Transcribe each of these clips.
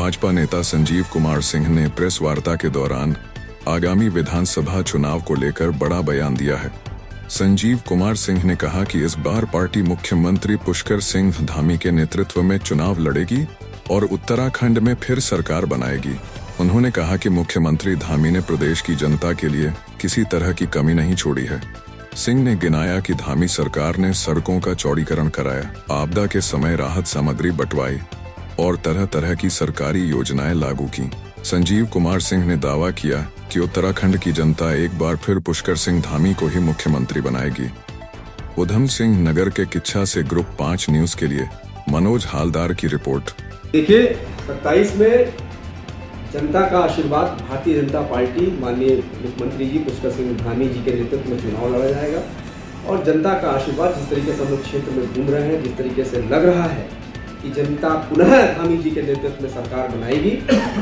भाजपा नेता संजीव कुमार सिंह ने प्रेस वार्ता के दौरान आगामी विधानसभा चुनाव को लेकर बड़ा बयान दिया है। संजीव कुमार सिंह ने कहा कि इस बार पार्टी मुख्यमंत्री पुष्कर सिंह धामी के नेतृत्व में चुनाव लड़ेगी और उत्तराखंड में फिर सरकार बनाएगी। उन्होंने कहा कि मुख्यमंत्री धामी ने प्रदेश की जनता के लिए किसी तरह की कमी नहीं छोड़ी है। सिंह ने गिनाया कि धामी सरकार ने सड़कों का चौड़ीकरण कराया, आपदा के समय राहत सामग्री बंटवाई और तरह तरह की सरकारी योजनाएं लागू की। संजीव कुमार सिंह ने दावा किया कि उत्तराखंड की जनता एक बार फिर पुष्कर सिंह धामी को ही मुख्यमंत्री बनाएगी। उधम सिंह नगर के किच्छा से ग्रुप 5 न्यूज के लिए मनोज हालदार की रिपोर्ट। देखिए 27 में जनता का आशीर्वाद भारतीय जनता पार्टी माननीय मुख्यमंत्री जी पुष्कर सिंह धामी जी के नेतृत्व में चुनाव लड़ा जाएगा और जनता का आशीर्वाद जिस तरीके से हम लोग क्षेत्र में घूम रहे हैं, जिस तरीके से लग रहा है कि जनता पुनः धामी जी के नेतृत्व में सरकार बनाएगी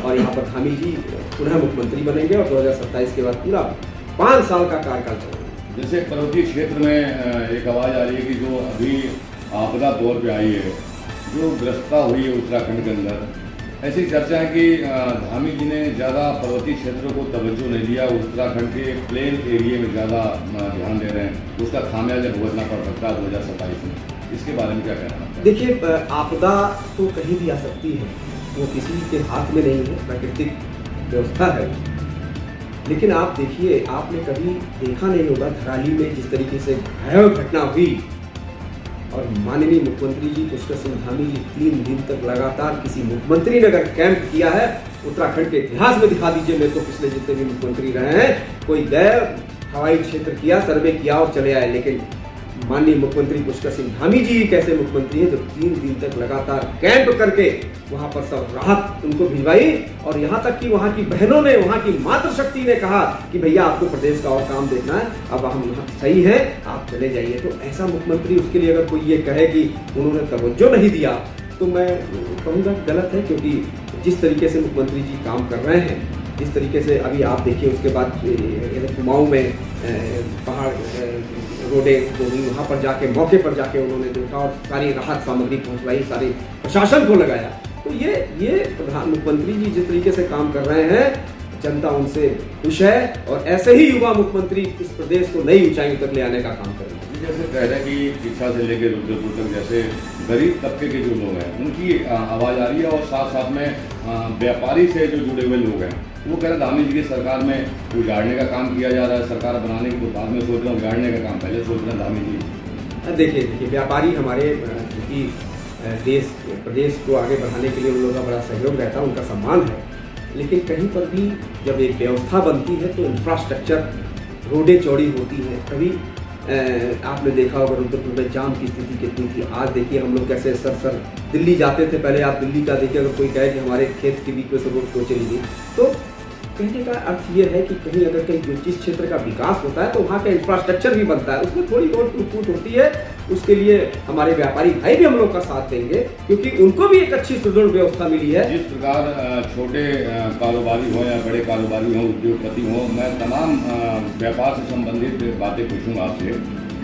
और यहाँ पर धामी जी पुनः मुख्यमंत्री बनेंगे और 2027 के बाद पूरा 5 साल का कार्यकाल चलेगा। जैसे पर्वतीय क्षेत्र में एक आवाज़ आ रही है कि जो अभी आपदा दौर पे आई है, जो ग्रस्तता हुई है उत्तराखंड के अंदर, ऐसी चर्चा है कि धामी जी ने ज़्यादा पर्वतीय क्षेत्रों को तवज्जो नहीं दिया, उत्तराखंड के प्लेन एरिया में ज़्यादा ध्यान दे रहे हैं, उसका खामियाजा भुगतना पड़ सकता है 2027 में। इसके बारे में क्या कहना है? देखिए आपदा तो कहीं भी आ सकती है, वो किसी के हाथ में नहीं है, प्राकृतिक व्यवस्था है। लेकिन आप देखिए, आपने कभी देखा नहीं होगा धराली में जिस तरीके से भयावह घटना हुई और माननीय मुख्यमंत्री जी पुष्कर सिंह धामी जी 3 दिन तक लगातार किसी मुख्यमंत्री ने अगर कैंप किया है उत्तराखंड के इतिहास में दिखा दीजिए। मेरे को पिछले जितने भी मुख्यमंत्री रहे हैं, कोई गए हवाई क्षेत्र किया, सर्वे किया और चले आए, लेकिन माननीय मुख्यमंत्री पुष्कर सिंह धामी जी कैसे मुख्यमंत्री हैं जो 3 दिन तक लगातार कैंप करके वहां पर सब राहत उनको भिजवाई और यहाँ तक कि वहाँ की बहनों ने, वहाँ की मातृशक्ति ने कहा कि भैया आपको प्रदेश का और काम देखना है, अब हम यहाँ सही है, आप चले जाइए। तो ऐसा मुख्यमंत्री, उसके लिए अगर कोई ये कहे कि उन्होंने तवज्जो नहीं दिया तो मैं कहूँगा गलत है, क्योंकि जिस तरीके से मुख्यमंत्री जी काम कर रहे हैं, जिस तरीके से अभी आप देखिए उसके बाद कुमाऊं में पहाड़ रोडें जो हुई, वहाँ पर जाके मौके पर जाके उन्होंने देखा और सारी राहत सामग्री पहुँचवाई, सारे प्रशासन को लगाया। तो ये प्रधान मुख्यमंत्री जी जिस तरीके से काम कर रहे हैं, जनता उनसे खुश है और ऐसे ही युवा मुख्यमंत्री इस प्रदेश को नई ऊंचाई तक ले आने का काम करेंगे। जैसे कह रहे हैं कि किच्छा से लेकर रुद्रपुर तक जैसे गरीब तबके के जो लोग हैं उनकी आवाज़ आ रही है और साथ साथ में व्यापारी से जो जुड़े हुए लोग हैं वो कह रहे हैं धामी जी की सरकार में उजाड़ने का काम किया जा रहा है, सरकार बनाने की तो बाद में सोच रहे हैं, उजाड़ने का काम पहले सोच रहे हैं धामी जी। देखिए व्यापारी हमारे क्योंकि देश प्रदेश को आगे बढ़ाने के लिए उन लोगों का बड़ा सहयोग रहता है, उनका सम्मान है, लेकिन कहीं पर भी जब एक व्यवस्था बनती है तो इंफ्रास्ट्रक्चर, रोडें चौड़ी होती हैं। कभी आपने देखा होगा रुद्रपुर में जाम की स्थिति कितनी थी, आज देखिए हम लोग कैसे सर दिल्ली जाते थे, पहले आप दिल्ली का देखिए, अगर कोई कहे कि हमारे खेत के बीच में से रोड क्यों चली गई, तो कहने का अर्थ ये है कि कहीं अगर कहीं जिस क्षेत्र का विकास होता है तो वहाँ का इंफ्रास्ट्रक्चर भी बनता है, उसमें थोड़ी बहुत टूट होती है, उसके लिए हमारे व्यापारी भाई भी हम लोग का साथ देंगे क्योंकि उनको भी एक अच्छी सुदृढ़ व्यवस्था मिली है। जिस प्रकार छोटे कारोबारी हो या बड़े कारोबारी हो, उद्योगपति हो, मैं तमाम व्यापार से संबंधित बातें पूछूंगा आपसे।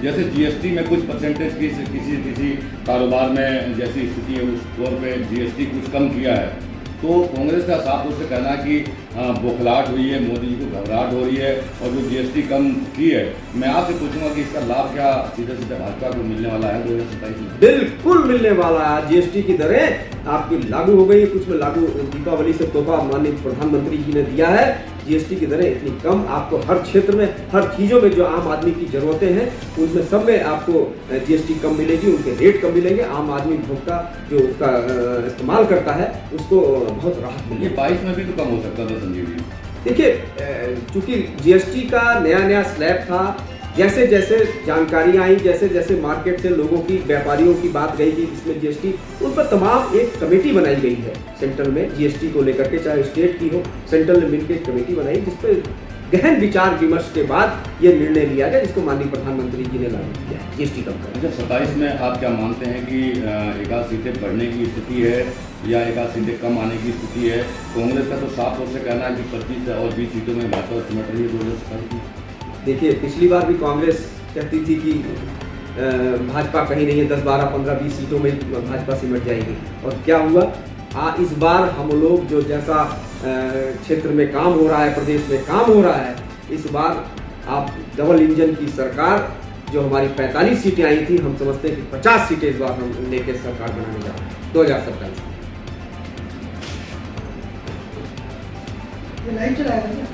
जैसे जीएसटी में कुछ परसेंटेज की किसी कारोबार में जैसी स्थिति है उस तौर पे जीएसटी कुछ कम किया है, तो कांग्रेस का साफ तौर से कहना कि बौखलाहट हुई है, मोदी जी को घबराहट हो रही है और जो जीएसटी कम की है, मैं आपसे पूछूंगा कि इसका लाभ क्या सीधे भाजपा को मिलने वाला है 2027 में? बिल्कुल मिलने वाला है। जीएसटी की दरें आपकी लागू हो गई, कुछ में लागू दीपावली से तोहफा माननीय प्रधानमंत्री जी ने दिया है। जीएसटी की दरें इतनी कम, आपको हर क्षेत्र में, हर चीज़ों में जो आम आदमी की जरूरतें हैं उनमें सब में आपको जीएसटी कम मिलेगी, उनके रेट कम मिलेंगे। आम आदमी भोक्ता जो उसका इस्तेमाल करता है उसको बहुत राहत मिलेगी। 22 में भी तो कम हो सकता था संजीव जी। देखिए चूंकि जीएसटी का नया स्लैब था, जैसे जैसे जानकारी आई, जैसे जैसे मार्केट से लोगों की, व्यापारियों की बात गई कि इसमें जीएसटी, उन पर तमाम एक कमेटी बनाई गई है सेंट्रल में जीएसटी को लेकर के, चाहे स्टेट की हो, सेंट्रल ने मिलकर एक कमेटी बनाई जिसपे गहन विचार विमर्श के बाद ये निर्णय लिया गया जिसको माननीय प्रधानमंत्री जी ने लागू किया है जीएसटी कम करना। 27 में आप क्या मानते हैं कि एकाध सीटें बढ़ने की स्थिति है या एकाध सीटें कम आने की स्थिति है? कांग्रेस का तो साफ तौर से कहना है कि 25 और 20 सीटों में भाजपा सिमट रही है 2027 की। देखिए पिछली बार भी कांग्रेस कहती थी कि भाजपा कहीं नहीं है, 10, 12, 15, 20 सीटों में भाजपा सिमट जाएगी और क्या हुआ? इस बार हम लोग जो जैसा क्षेत्र में काम हो रहा है, प्रदेश में काम हो रहा है, इस बार आप डबल इंजन की सरकार जो हमारी 45 सीटें आई थी, हम समझते हैं कि 50 सीटें इस बार हम लेके सरकार बनाने जा रहे हैं 2027 में। लाइट चलाया था क्या?